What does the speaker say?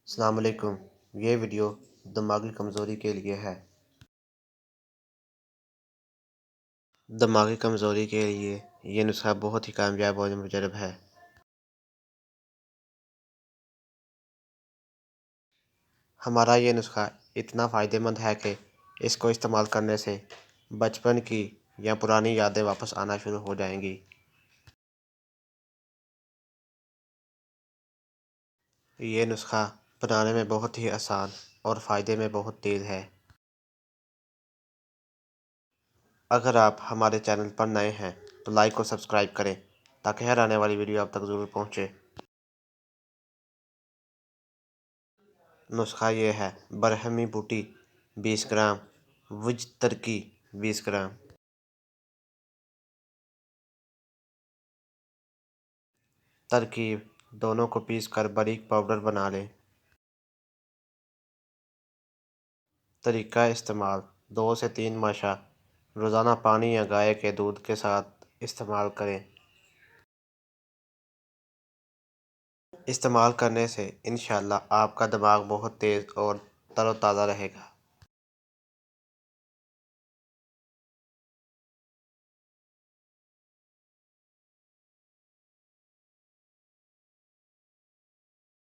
السلام علیکم۔ یہ ویڈیو دماغی کمزوری کے لیے ہے۔ دماغی کمزوری کے لیے یہ نسخہ بہت ہی کامیاب اور مجرب ہے۔ ہمارا یہ نسخہ اتنا فائدہ مند ہے کہ اس کو استعمال کرنے سے بچپن کی یا پرانی یادیں واپس آنا شروع ہو جائیں گی۔ یہ نسخہ بنانے میں بہت ہی آسان اور فائدے میں بہت تیز ہے۔ اگر آپ ہمارے چینل پر نئے ہیں تو لائک اور سبسکرائب کریں تاکہ ہر آنے والی ویڈیو آپ تک ضرور پہنچے۔ نسخہ یہ ہے: برہمی بوٹی 20 گرام، وج ترکی 20 گرام۔ ترکیب: دونوں کو پیس کر باریک پاؤڈر بنا لیں۔ طریقہ استعمال: 2 سے 3 ماشا روزانہ پانی یا گائے کے دودھ کے ساتھ استعمال کریں۔ استعمال کرنے سے انشاءاللہ آپ کا دماغ بہت تیز اور تر و تازہ رہے گا۔